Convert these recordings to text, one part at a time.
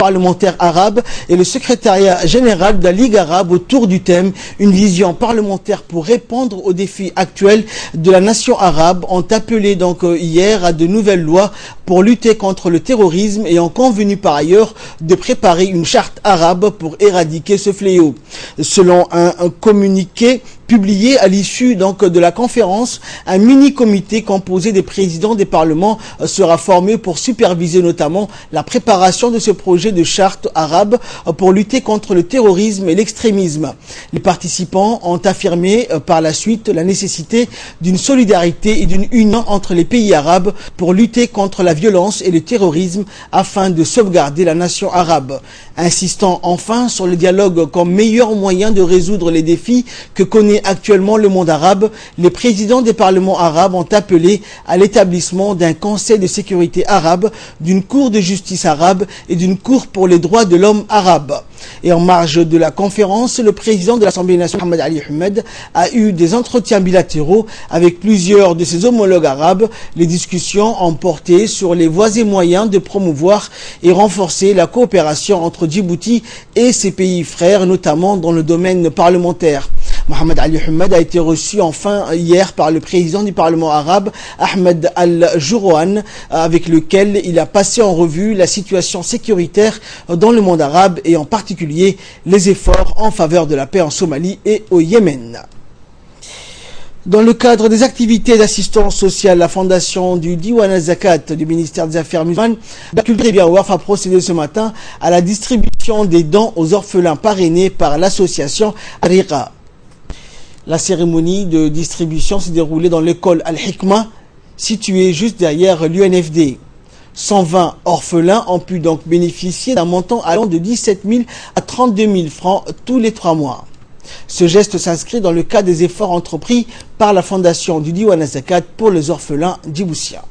parlementaires arabes et le secrétariat général de la Ligue arabe autour du thème « Une vision parlementaire pour répondre aux défis actuels de la nation arabe » ont appelé donc hier à de nouvelles lois pour lutter contre le terrorisme et ont convenu par ailleurs de préparer une charte arabe pour éradiquer ce fléau. Selon un communiqué publié à l'issue donc de la conférence, un mini-comité composé des présidents des parlements sera formé pour superviser notamment la préparation de ce projet de charte arabe pour lutter contre le terrorisme et l'extrémisme. Les participants ont affirmé par la suite la nécessité d'une solidarité et d'une union entre les pays arabes pour lutter contre la violence et le terrorisme afin de sauvegarder la nation arabe. Insistant enfin sur le dialogue comme meilleur moyen de résoudre les défis que connaît actuellement le monde arabe, les présidents des parlements arabes ont appelé à l'établissement d'un conseil de sécurité arabe, d'une cour de justice arabe et d'une cour pour les droits de l'homme arabe. Et en marge de la conférence, le président de l'Assemblée nationale, Mohamed Ali Ahmed, a eu des entretiens bilatéraux avec plusieurs de ses homologues arabes. Les discussions ont porté sur les voies et moyens de promouvoir et renforcer la coopération entre Djibouti et ses pays frères, notamment dans le domaine parlementaire. Mohamed Ali Ahmed a été reçu enfin hier par le président du Parlement arabe, Ahmed Al-Jourouan, avec lequel il a passé en revue la situation sécuritaire dans le monde arabe et en particulier les efforts en faveur de la paix en Somalie et au Yémen. Dans le cadre des activités d'assistance sociale, la fondation du Diwan al-Zakat du ministère des Affaires musulmanes, la culture et bien Waf a procédé ce matin à la distribution des dons aux orphelins parrainés par l'association Ariqa. La cérémonie de distribution s'est déroulée dans l'école Al-Hikma, située juste derrière l'UNFD. 120 orphelins ont pu donc bénéficier d'un montant allant de 17 000 à 32 000 francs tous les 3 mois. Ce geste s'inscrit dans le cadre des efforts entrepris par la fondation du Diwan al-Zakat pour les orphelins djiboutiens.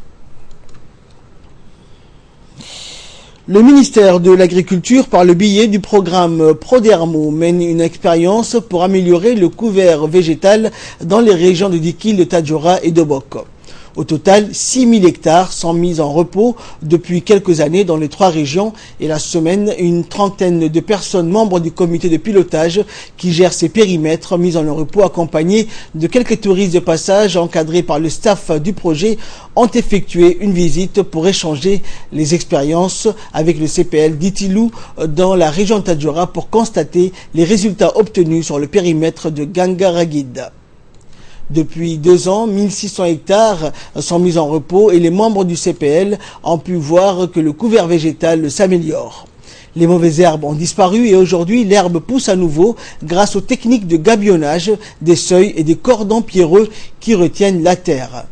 Le ministère de l'Agriculture, par le biais du programme Prodermo, mène une expérience pour améliorer le couvert végétal dans les régions de Dikil, de Tadjoura et de Bok. Au total, 6 000 hectares sont mis en repos depuis quelques années dans les 3 régions et la semaine, une trentaine de personnes membres du comité de pilotage qui gère ces périmètres mis en repos accompagnés de quelques touristes de passage encadrés par le staff du projet ont effectué une visite pour échanger les expériences avec le CPL d'Itilou dans la région de Tadjoura pour constater les résultats obtenus sur le périmètre de Gangaragid. Depuis 2 ans, 1600 hectares sont mis en repos et les membres du CPL ont pu voir que le couvert végétal s'améliore. Les mauvaises herbes ont disparu et aujourd'hui l'herbe pousse à nouveau grâce aux techniques de gabionnage, des seuils et des cordons pierreux qui retiennent la terre.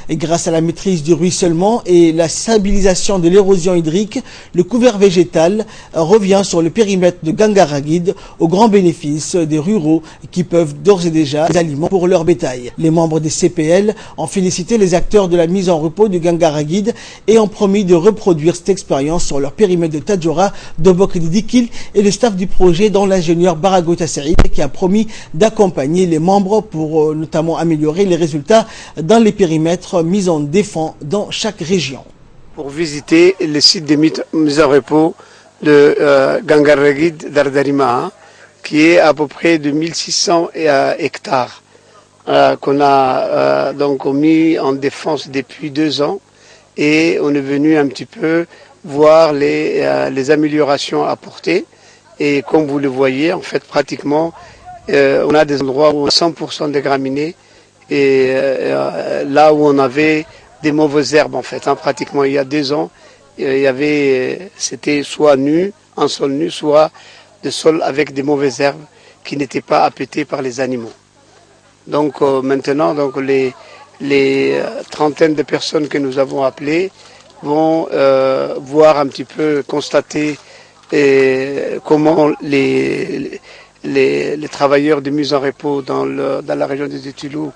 Et grâce à la maîtrise du ruissellement et la stabilisation de l'érosion hydrique, le couvert végétal revient sur le périmètre de Gangaragid au grand bénéfice des ruraux qui peuvent d'ores et déjà des aliments pour leur bétail. Les membres des CPL ont félicité les acteurs de la mise en repos du Gangaragid et ont promis de reproduire cette expérience sur leur périmètre de Tadjoura, de Bok et de Dikil et le staff du projet dont l'ingénieur Baragota Saïd qui a promis d'accompagner les membres pour notamment améliorer les résultats dans les périmètres mise en défense dans chaque région. Pour visiter le site de mise en repos de Gangaragid d'Ardarima, qui est à peu près de 1600 hectares, qu'on a donc mis en défense depuis 2 ans, et on est venu un petit peu voir les améliorations apportées. Et comme vous le voyez, en fait, pratiquement, on a des endroits où on a 100% de graminées, et là où on avait des mauvaises herbes en fait, pratiquement il y a 2 ans, c'était soit nu, un sol nu, soit des sols avec des mauvaises herbes qui n'étaient pas appétées par les animaux. Donc maintenant, donc les trentaines de personnes que nous avons appelées vont voir un petit peu, constater comment les travailleurs de mise en repos dans la région des Itilou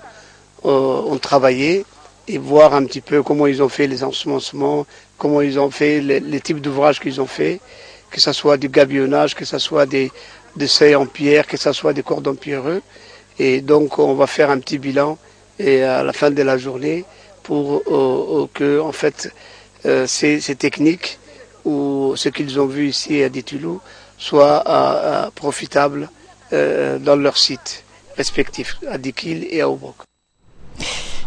ont travaillé et voir un petit peu comment ils ont fait les ensemencements, comment ils ont fait les types d'ouvrages qu'ils ont fait, que ce soit du gabionnage, que ce soit des seuils en pierre, que ce soit des cordons pierreux. Et donc on va faire un petit bilan et à la fin de la journée pour que en fait ces techniques ou ce qu'ils ont vu ici à Ditoulou soit profitable dans leurs sites respectifs, à Dikil et à Oubrok.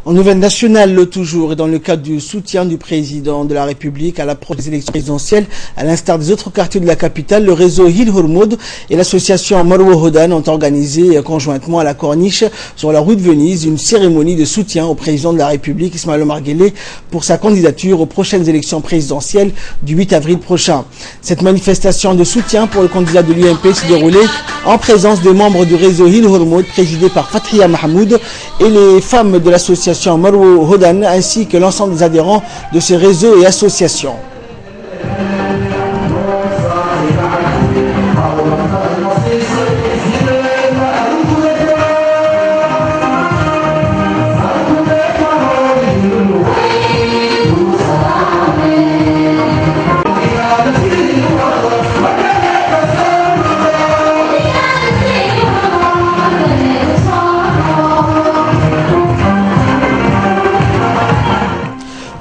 En nouvelle nationale, toujours, et dans le cadre du soutien du président de la République à l'approche des élections présidentielles, à l'instar des autres quartiers de la capitale, le réseau Hil Hormoud et l'association Marwa Hodan ont organisé conjointement à la Corniche, sur la rue de Venise, une cérémonie de soutien au président de la République, Ismaël Omar Guelleh, pour sa candidature aux prochaines élections présidentielles du 8 avril prochain. Cette manifestation de soutien pour le candidat de l'UMP s'est déroulée en présence des membres du réseau Hil Hormoud, présidé par Fathia Mahmoud, et les femmes de l'association Marwa Hodan, ainsi que l'ensemble des adhérents de ces réseaux et associations.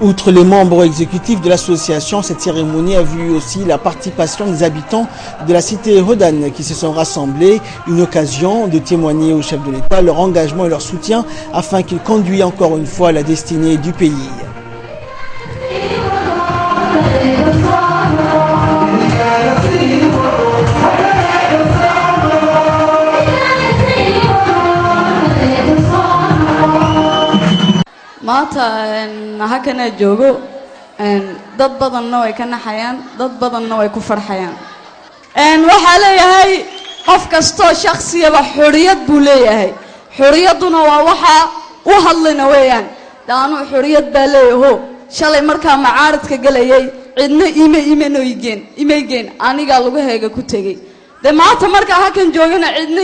Outre les membres exécutifs de l'association, cette cérémonie a vu aussi la participation des habitants de la cité Hodan qui se sont rassemblés, une occasion de témoigner au chef de l'État leur engagement et leur soutien afin qu'il conduise encore une fois la destinée du pays. maanta halkana joogo dad badanna way ka naxayaan dad badanna way ku farxayaan waxa leeyahay qof kasto shakhsiyaba xuriyad buu leeyahay xuriyaduna waa waxa u hadlayna weeyaan daanu xuriyad baa leeyahay shalay markaa macaaradka galayay cidna imeygeen aniga lagu heega ku tagay de maanta markaa halkan joogana cidna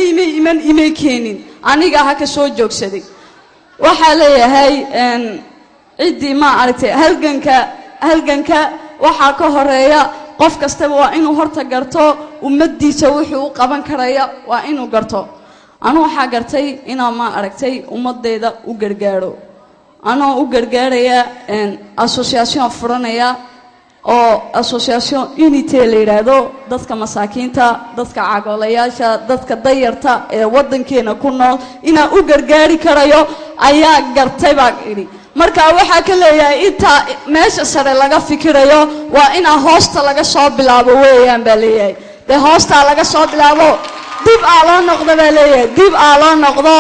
imey keenin aniga haka soo joogsaday waxa leeyahay cidii ma aragtay halganka waxa ka horeeya qof kastaba waa inuu horta garto ummadiisa wuxuu u qaban karaya waa inuu garto anu waxa gartay inaan ma aragtay ummadeeda u gargaaro anoo u gargaaraya association furanaya oo association unity la yiraahdo dadka masaakiinta dadka caagolayaasha dadka dayarta ee wadankeena ku nool ina u gargaari karayo ayaa gartay baa iri marka waxa ka leeyahay inta meesha sare laga fikirayo waa ina hoosta laga soo bilaabo weeyaan baa leeyahay de hoosta laga soo bilaabo dib loo noqdo baa leeyahay dib loo noqdo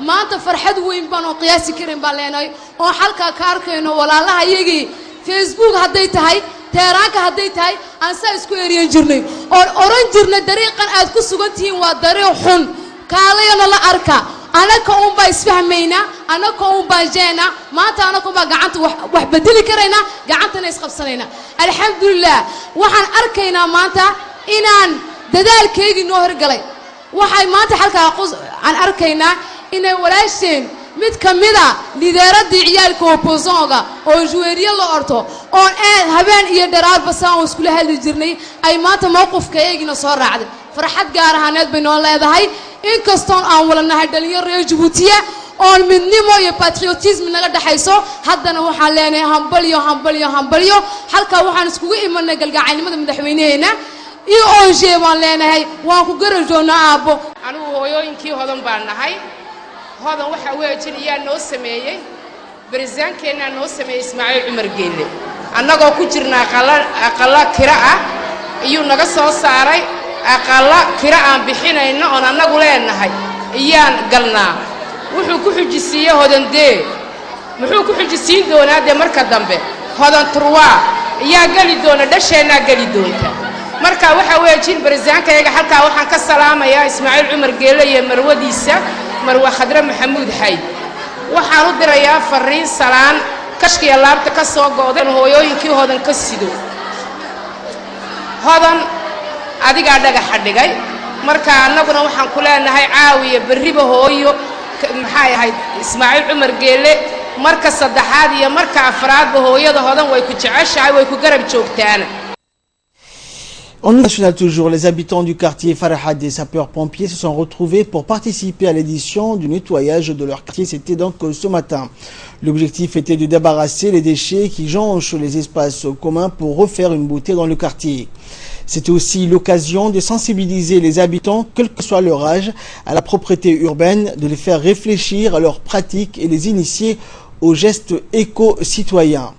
maanta farxad weyn baan oo qiyaasi karin baa leenahay oo halka ka arkayno walaalaha iyagii Facebook hadday tahay teeraanka hadday tahay aan saa isku eeriyan jirnay oo oran jirnay dariiqan aad ku sugantihiin waa dariiq xun kaalayna la arka anaka uun baa isfahmayna anaka uun baa jeena maanta anaka uun baa gacanta wax bedeli karayna gacantana isqabsanayna alxamdulillah waxaan arkaynaa maanta inaan dadaalkeygii noo horgalay waxay maanta halka aan arkaynaa inay walaasheen mid kamida lideeradii ciyaalka opposonga oo juweeriye la orto oo habeen iyo dharaar basaan oo isku hadli jirnay ay maanta mowqifkeygina soo raacday farxad gaar ahaaneed bay noo leedahay in kastoon aan wala nahay dhalinyaro reer Djibouti oo midnimo iyo patriotism naga dhaxayso haddana waxaan leenahay hambalyo halka waxaan iskugu imanay galgacaynimada madaxweynaheena iyo oo jeebaan leenahay waan ku garajoonaa aabo anigu hooyooyinkii hodan baan nahay hodan waxa weejin iyaa noo sameeyay bariisaankeena noo sameeyay Ismaaciil Umar Geelle annagoo ku jirnaa aqala kira ah iyo naga soo saaray aqala kira aan bixinayno oo annagu leenahay iyaan galnaa wuxuu ku xujisiiyay hodandee muxuu ku xujisiin doonaa de marka dambe hodan turwaa iyaa gali doona dhasheena gali doonta marka waxa weejin bariisaankeega halka waxaan ka salaamayaa Ismaaciil Umar Geelle iyo marwadiisa marwa khadra maxamuud xayd waxaan u dirayaa fariin salaan kashkiya laabta ka soo gooday hooyooyinkii hodan ka sido hodan adiga dhagax dhigay marka annaguna waxaan ku leenahay caawiye bariba hooyo maxay ahayd Ismaaciil Umar Geelle marka saddexaad iyo marka afraad hooyada hodan way ku jeceshahay way ku garab joogtaan En national toujours, les habitants du quartier Farahad des sapeurs-pompiers se sont retrouvés pour participer à l'édition du nettoyage de leur quartier. C'était donc ce matin. L'objectif était de débarrasser les déchets qui jonchent les espaces communs pour refaire une beauté dans le quartier. C'était aussi l'occasion de sensibiliser les habitants, quel que soit leur âge, à la propreté urbaine, de les faire réfléchir à leurs pratiques et les initier aux gestes éco-citoyens.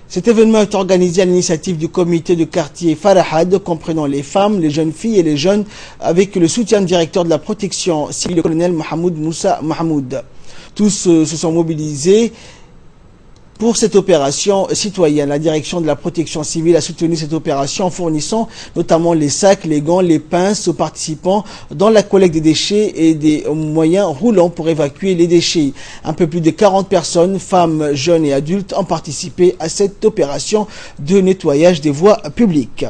Cet événement est organisé à l'initiative du comité de quartier Farahad, comprenant les femmes, les jeunes filles et les jeunes, avec le soutien du directeur de la protection civile, le colonel Mohamed Moussa Mahmoud. Tous se sont mobilisés pour cette opération citoyenne. La direction de la protection civile a soutenu cette opération en fournissant notamment les sacs, les gants, les pinces aux participants dans la collecte des déchets et des moyens roulants pour évacuer les déchets. Un peu plus de 40 personnes, femmes, jeunes et adultes, ont participé à cette opération de nettoyage des voies publiques.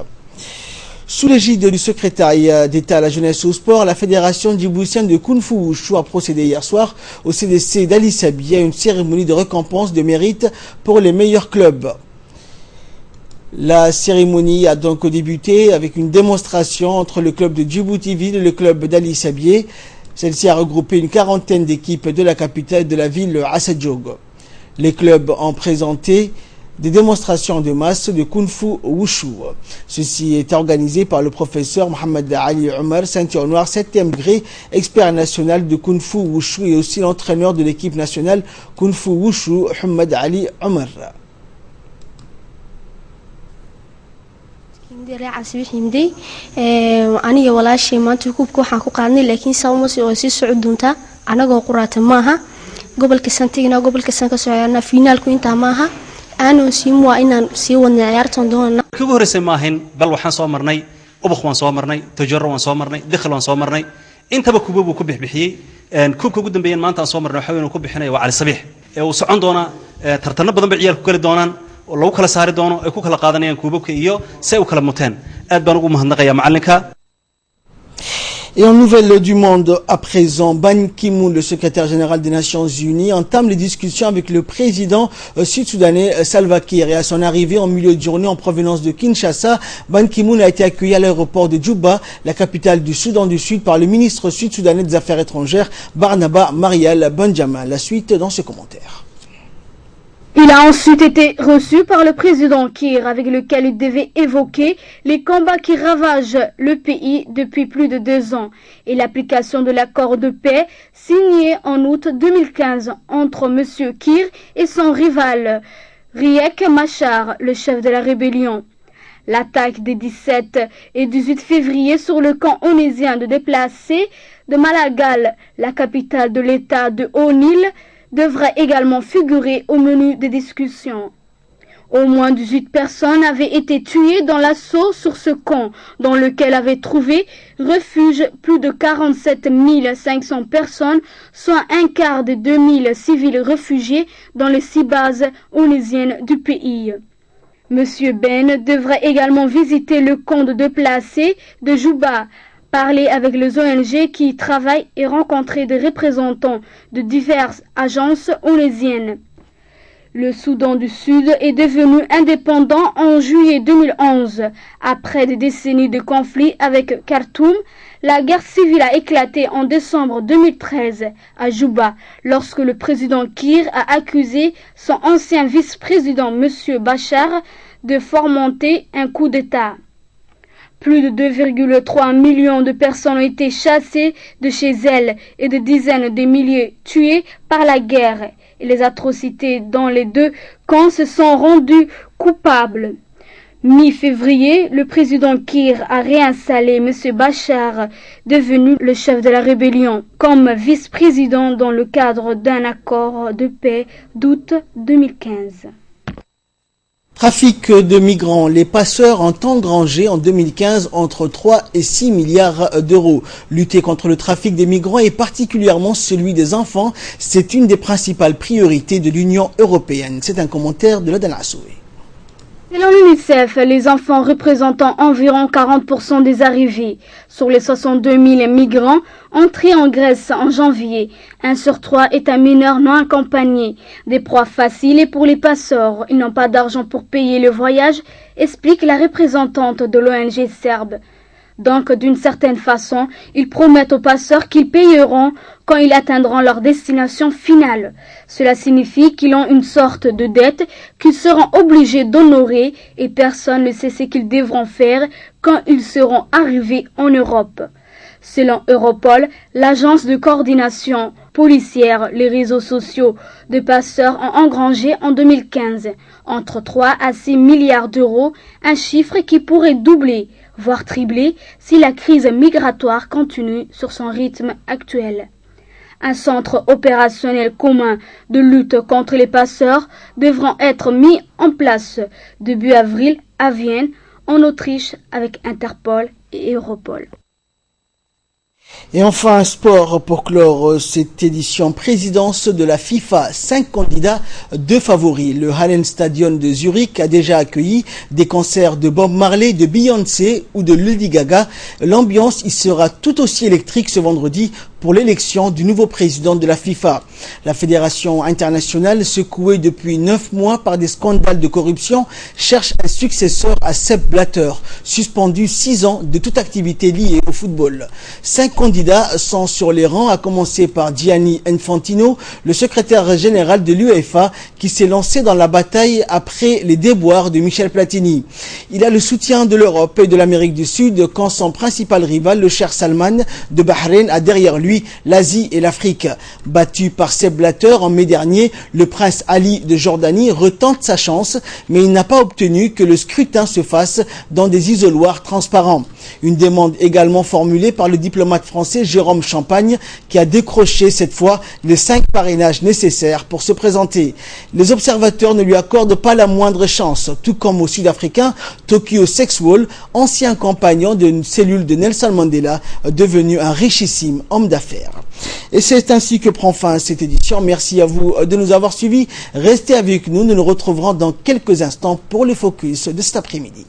Sous l'égide du secrétariat d'État à la jeunesse et au sport, la fédération djiboutienne de Kung Fu Wushu a procédé hier soir au CDC d'Ali Sabi à une cérémonie de récompense de mérite pour les meilleurs clubs. La cérémonie a donc débuté avec une démonstration entre le club de Djibouti-Ville et le club d'Ali Sabi. Celle-ci a regroupé une quarantaine d'équipes de la capitale de la ville, Assadjogo. Les clubs ont présenté des démonstrations de masse de Kung Fu Wushu. Ceci est organisé par le professeur Mohamed Ali Omar, ceinture noire 7e degré, expert national de Kung Fu Wushu et aussi l'entraîneur de l'équipe nationale Kung Fu Wushu, Mohamed Ali Omar. aniga walaashay maanta kubka waxaan ku qaadnay laakiin sawmasi oo sii socod doonta anagoo quraata maaha gobolka santigna gobolka san ka socodna finaalku inta maaha aanu siimwa inaan sii wadnay ciyaartan doonana kugu horeysay ma ahayn bal waxaan soo marnay ubakh waan soo marnay tajarro waan soo marnay dakhal waan soo marnay intaba kubabu ku bixbixiyay kubka ugu dambeeyay maanta aan soo marnay waxa weeynu ku bixinay waa cali sabiix ee uu socon doona tartanno badan ba ciyaar ku gali doonaan oo lagu kala saari doono ay ku kala qaadanayaan kubabka iyo say u kala muteen aad baan ugu mahadnaqayaa macalinka. Et en nouvelle du monde, à présent, Ban Ki-moon, le secrétaire général des Nations Unies, entame les discussions avec le président sud-soudanais Salva Kiir. Et à son arrivée en milieu de journée en provenance de Kinshasa, Ban Ki-moon a été accueilli à l'aéroport de Djouba, la capitale du Soudan du Sud, par le ministre sud-soudanais des Affaires étrangères, Barnaba Marial Benjamin. La suite dans ce commentaire. Il a ensuite été reçu par le président Kiir, avec lequel il devait évoquer les combats qui ravagent le pays depuis plus de 2 ans et l'application de l'accord de paix signé en août 2015 entre M. Kiir et son rival, Riek Machar, le chef de la rébellion. L'attaque des 17 et 18 février sur le camp onésien de déplacés de Malagal, la capitale de l'État de Haut-Nil, devra également figurer au menu des discussions. Au moins 18 personnes avaient été tuées dans l'assaut sur ce camp, dans lequel avaient trouvé refuge plus de 47 500 personnes, soit un quart des 2000 civils réfugiés dans les 6 bases onésiennes du pays. Monsieur Ben devra également visiter le camp de déplacés de Djouba, parler avec les ONG qui y travaillent et rencontrer des représentants de diverses agences onésiennes. Le Soudan du Sud est devenu indépendant en juillet 2011. Après des décennies de conflits avec Khartoum, la guerre civile a éclaté en décembre 2013 à Djouba, lorsque le président Kiir a accusé son ancien vice-président M. Bachar de fomenter un coup d'État. Plus de 2,3 millions de personnes ont été chassées de chez elles et des dizaines de milliers tuées par la guerre. Et les atrocités dans les 2 camps se sont rendues coupables. Mi-février, le président Kiir a réinstallé M. Bachar, devenu le chef de la rébellion, comme vice-président dans le cadre d'un accord de paix d'août 2015. Trafic de migrants. Les passeurs ont engrangé en 2015 entre 3 et 6 milliards d'euros. Lutter contre le trafic des migrants et particulièrement celui des enfants, c'est une des principales priorités de l'Union européenne. C'est un commentaire de Ladan Assoué. Selon l'UNICEF, les enfants représentant environ 40% des arrivées sur les 62 000 migrants entrés en Grèce en janvier. 1 sur 3 est un mineur non accompagné. Des proies faciles pour les passeurs. Ils n'ont pas d'argent pour payer le voyage, explique la représentante de l'ONG serbe. Donc, d'une certaine façon, ils promettent aux passeurs qu'ils payeront quand ils atteindront leur destination finale. Cela signifie qu'ils ont une sorte de dette qu'ils seront obligés d'honorer et personne ne sait ce qu'ils devront faire quand ils seront arrivés en Europe. Selon Europol, l'agence de coordination policière, les réseaux sociaux de passeurs ont engrangé en 2015 entre 3 à 6 milliards d'euros, un chiffre qui pourrait doubler voire tripler si la crise migratoire continue sur son rythme actuel. Un centre opérationnel commun de lutte contre les passeurs devra être mis en place début avril à Vienne, en Autriche, avec Interpol et Europol. Et enfin, un sport pour clore cette édition présidence de la FIFA. 5 candidats, 2 favoris. Le Hallenstadion de Zurich a déjà accueilli des concerts de Bob Marley, de Beyoncé ou de Lady Gaga. L'ambiance y sera tout aussi électrique ce vendredi pour l'élection du nouveau président de la FIFA. La fédération internationale, secouée depuis 9 mois par des scandales de corruption, cherche un successeur à Sepp Blatter, suspendu 6 ans de toute activité liée au football. 5 candidats sont sur les rangs, à commencer par Gianni Infantino, le secrétaire général de l'UEFA, qui s'est lancé dans la bataille après les déboires de Michel Platini. Il a le soutien de l'Europe et de l'Amérique du Sud quand son principal rival, le Cheikh Salman de Bahreïn, a derrière lui l'Asie et l'Afrique. Battu par Sepp Blatter en mai dernier, le prince Ali de Jordanie retente sa chance, mais il n'a pas obtenu que le scrutin se fasse dans des isoloirs transparents. Une demande également formulée par le diplomate français Jérôme Champagne, qui a décroché cette fois les 5 parrainages nécessaires pour se présenter. Les observateurs ne lui accordent pas la moindre chance, tout comme au Sud-Africain Tokyo Sexwell, ancien compagnon d'une cellule de Nelson Mandela, devenu un richissime homme d'affaires. Et c'est ainsi que prend fin cette édition. Merci à vous de nous avoir suivis. Restez avec nous, nous nous retrouverons dans quelques instants pour le focus de cet après-midi.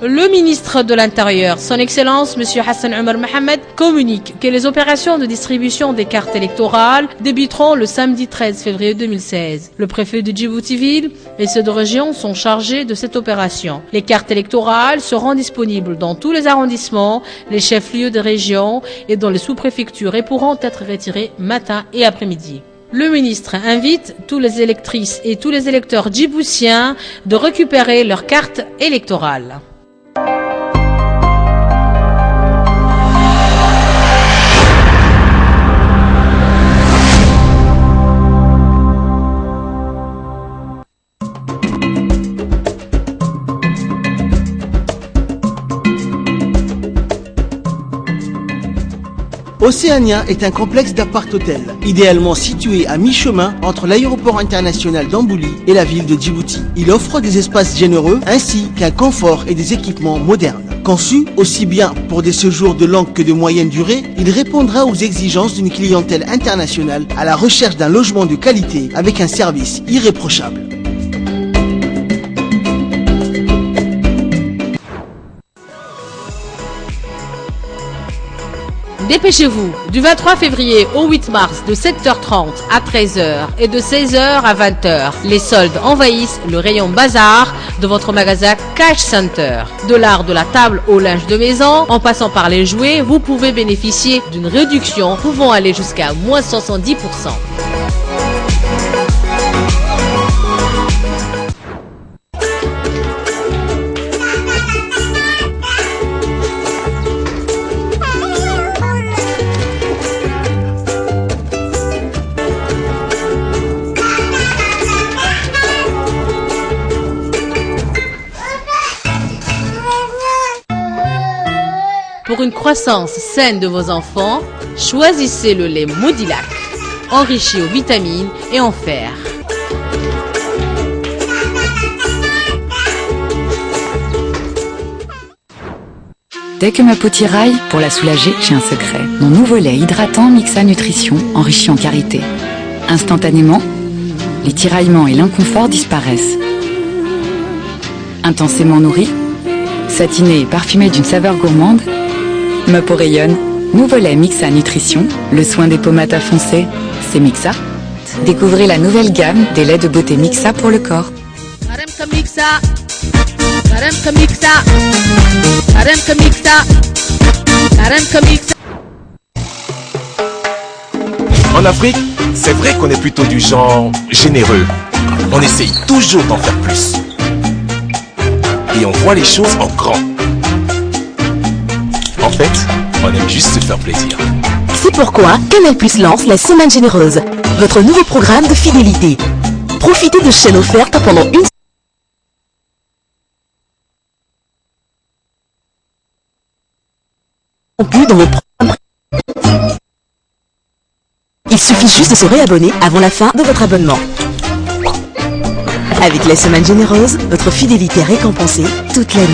Le ministre de l'Intérieur, son Excellence M. Hassan Omar Mohamed, communique que les opérations de distribution des cartes électorales débuteront le samedi 13 février 2016. Le préfet de Djibouti-Ville et ceux de région sont chargés de cette opération. Les cartes électorales seront disponibles dans tous les arrondissements, les chefs-lieux de région et dans les sous-préfectures et pourront être retirées matin et après-midi. Le ministre invite toutes les électrices et tous les électeurs djiboutiens de récupérer leurs cartes électorales. Océania est un complexe d'appart-hôtels, idéalement situé à mi-chemin entre l'aéroport international d'Ambouli et la ville de Djibouti. Il offre des espaces généreux ainsi qu'un confort et des équipements modernes. Conçu aussi bien pour des séjours de longue que de moyenne durée, il répondra aux exigences d'une clientèle internationale à la recherche d'un logement de qualité avec un service irréprochable. Dépêchez-vous, du 23 février au 8 mars de 7h30 à 13h et de 16h à 20h, les soldes envahissent le rayon bazar de votre magasin Cash Center. De l'art de la table au linge de maison, en passant par les jouets, vous pouvez bénéficier d'une réduction pouvant aller jusqu'à moins 70%. Pour une croissance saine de vos enfants, choisissez le lait Modilac, enrichi aux vitamines et en fer. Dès que ma peau tiraille, pour la soulager, j'ai un secret. Mon nouveau lait hydratant Mixa Nutrition, enrichi en karité. Instantanément, les tiraillements et l'inconfort disparaissent. Intensément nourri, satiné et parfumé d'une saveur gourmande, ma peau rayonne. Nouveau lait Mixa Nutrition, le soin des peaux mat à foncé, c'est Mixa. Découvrez la nouvelle gamme des laits de beauté Mixa pour le corps. En Afrique, c'est vrai qu'on est plutôt du genre généreux. On essaye toujours d'en faire plus. Et on voit les choses en grand. En fait, on aime juste se faire plaisir. C'est pourquoi Canal+ lance la Semaine Généreuse, votre nouveau programme de fidélité. Profitez de chaînes offertes pendant une semaine dans vos programmes. Il suffit juste de se réabonner avant la fin de votre abonnement. Avec la Semaine Généreuse, votre fidélité est récompensée toute l'année.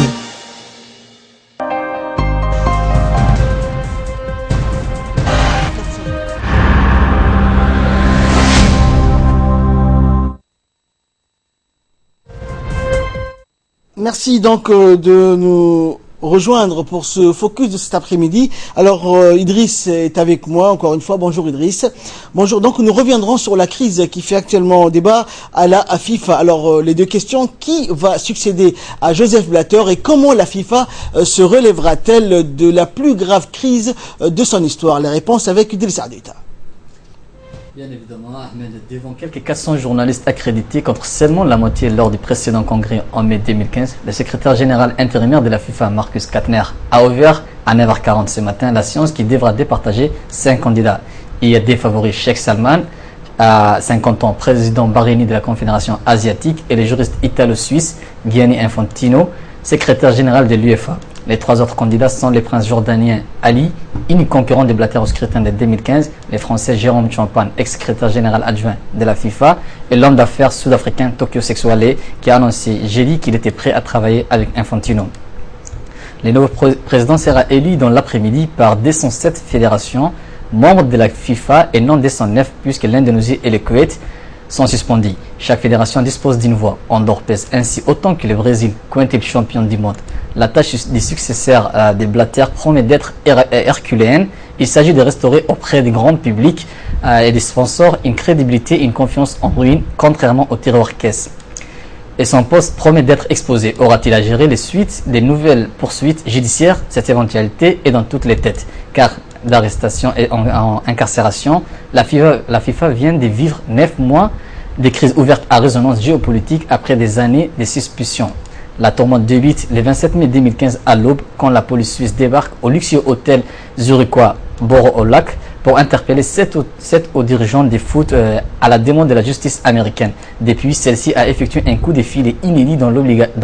Merci donc de nous rejoindre pour ce focus de cet après-midi. Alors Idriss est avec moi encore une fois. Bonjour Idriss. Bonjour. Donc nous reviendrons sur la crise qui fait actuellement débat à la FIFA. Alors les deux questions, qui va succéder à Joseph Blatter et comment la FIFA se relèvera-t-elle de la plus grave crise de son histoire? Les réponses avec Idriss Ardita. Bien évidemment, Ahmed, devant quelques 400 journalistes accrédités contre seulement la moitié lors du précédent congrès en mai 2015, le secrétaire général intérimaire de la FIFA, Marcus Kattner, a ouvert à 9h40 ce matin la séance qui devra départager 5 candidats. Il y a des favoris Sheikh Salman, à 50 ans, président Bahreïni de la Confédération asiatique, et le juriste italo-suisse Gianni Infantino, secrétaire général de l'UEFA. Les 3 autres candidats sont les princes jordaniens Ali, unique concurrent de Blatter au scrutin de 2015, les français Jérôme Champagne, ex-secrétaire général adjoint de la FIFA, et l'homme d'affaires sud-africain Tokyo Sexuale, qui a annoncé jeudi qu'il était prêt à travailler avec Infantino. Le nouveau président sera élu dans l'après-midi par 207 fédérations, membres de la FIFA et non 209 puisque l'Indonésie et le Koweït sont suspendus. Chaque fédération dispose d'une voix. Andorre pèse ainsi autant que le Brésil, quintuple champion du monde. La tâche des successeurs des Blatter promet d'être herculéenne. Il s'agit de restaurer auprès du grand public et des sponsors une crédibilité et une confiance en ruine, contrairement au terror caisse. Et son poste promet d'être exposé. Aura-t-il à gérer les suites des nouvelles poursuites judiciaires? Cette éventualité est dans toutes les têtes. Car d'arrestation et en incarcération, la FIFA vient de vivre 9 mois de crise ouverte à résonance géopolitique après des années de suspicion. La tourmente débute le 27 mai 2015 à l'aube quand la police suisse débarque au luxueux hôtel zurichois Borough au Lac pour interpeller 7 hauts dirigeants des foot à la demande de la justice américaine. Depuis, celle-ci a effectué un coup de filet inédit dans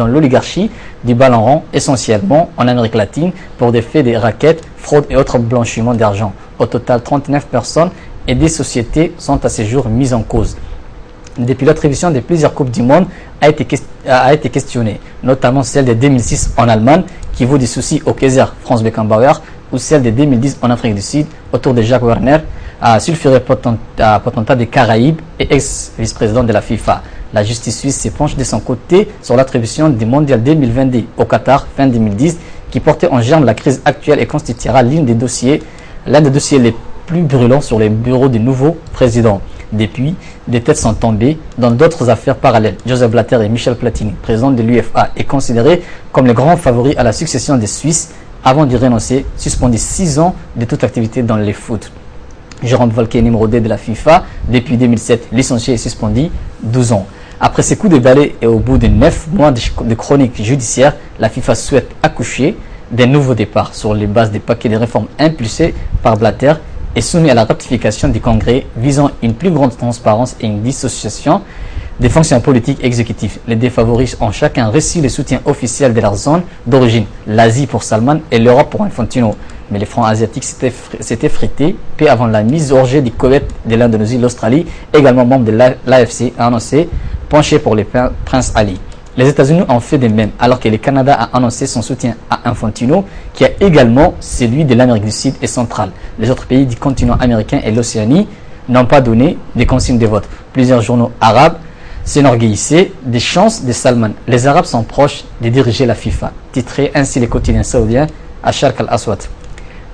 l'oligarchie du ballon rond, essentiellement en Amérique latine, pour des faits de raquettes, fraude et autres blanchiments d'argent. Au total, 39 personnes et des sociétés sont à ce jour mises en cause. Depuis l'attribution de plusieurs Coupes du Monde a été questionnée, notamment celle de 2006 en Allemagne, qui vaut des soucis au Kaiser Franz Beckenbauer, ou celle de 2010 en Afrique du Sud, autour de Jacques Werner, sulfuré potentat des Caraïbes et ex-vice-président de la FIFA. La justice suisse se penche de son côté sur l'attribution du Mondial 2022 au Qatar fin 2010, qui portait en germe la crise actuelle et constituera l'un des dossiers les plus brûlants sur les bureaux du nouveau président. Depuis, des têtes sont tombées dans d'autres affaires parallèles. Joseph Blatter et Michel Platini, président de l'UEFA, est considéré comme le grand favori à la succession des Suisses avant d'y renoncer, suspendu 6 ans de toute activité dans les foot. Jérôme Valquet, numéro 2 de la FIFA, depuis 2007, licencié et suspendu 12 ans. Après ces coups de balai et au bout de 9 mois de chronique judiciaire, la FIFA souhaite accoucher d'un nouveau départ sur les bases des paquets de réformes impulsés par Blatter et soumis à la ratification du Congrès visant une plus grande transparence et une dissociation des fonctions politiques exécutives. Les défavoris ont chacun reçu le soutien officiel de leur zone d'origine, l'Asie pour Salman et l'Europe pour Infantino. Mais les francs asiatiques s'étaient frités peu avant la mise hors jeu du Koweït, de l'Indonésie, l'Australie, également membre de l'AFC, a annoncé pencher pour les princes Ali. Les États-Unis ont fait de même, alors que le Canada a annoncé son soutien à Infantino, qui a également celui de l'Amérique du Sud et centrale. Les autres pays du continent américain et l'Océanie n'ont pas donné des consignes de vote. Plusieurs journaux arabes s'enorgueillissaient des chances de Salman. Les Arabes sont proches de diriger la FIFA, titrait ainsi les quotidiens saoudiens à Sharq al-Aswad.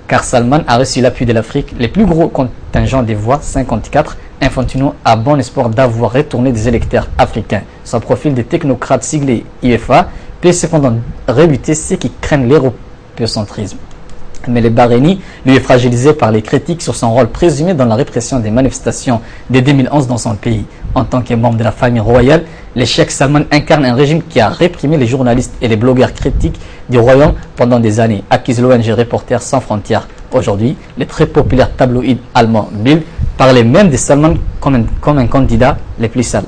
Car Salman a reçu l'appui de l'Afrique, les plus gros contingents des voix, 54. Infantino a bon espoir d'avoir retourné des électeurs africains. Son profil de technocrate siglé IFA peut cependant rebuter ceux qui craignent l'européocentrisme. Mais les Bahreïnis lui est fragilisé par les critiques sur son rôle présumé dans la répression des manifestations de 2011 dans son pays. En tant que membre de la famille royale, le cheikh Salman incarne un régime qui a réprimé les journalistes et les blogueurs critiques du royaume pendant des années, accuse l'ONG Reporters sans frontières. Aujourd'hui, le très populaire tabloïd allemand Bild parlait même de Salman comme un candidat le plus sale.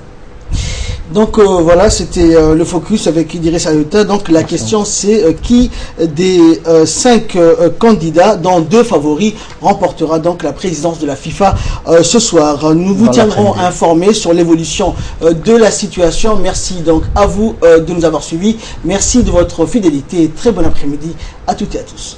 Donc voilà, c'était le focus avec Idriss Ayota. Donc la question c'est qui des 5 candidats, dont 2 favoris, remportera donc la présidence de la FIFA ce soir. Nous vous tiendrons informés sur l'évolution de la situation. Merci donc à vous de nous avoir suivis. Merci de votre fidélité. Très bon après-midi à toutes et à tous.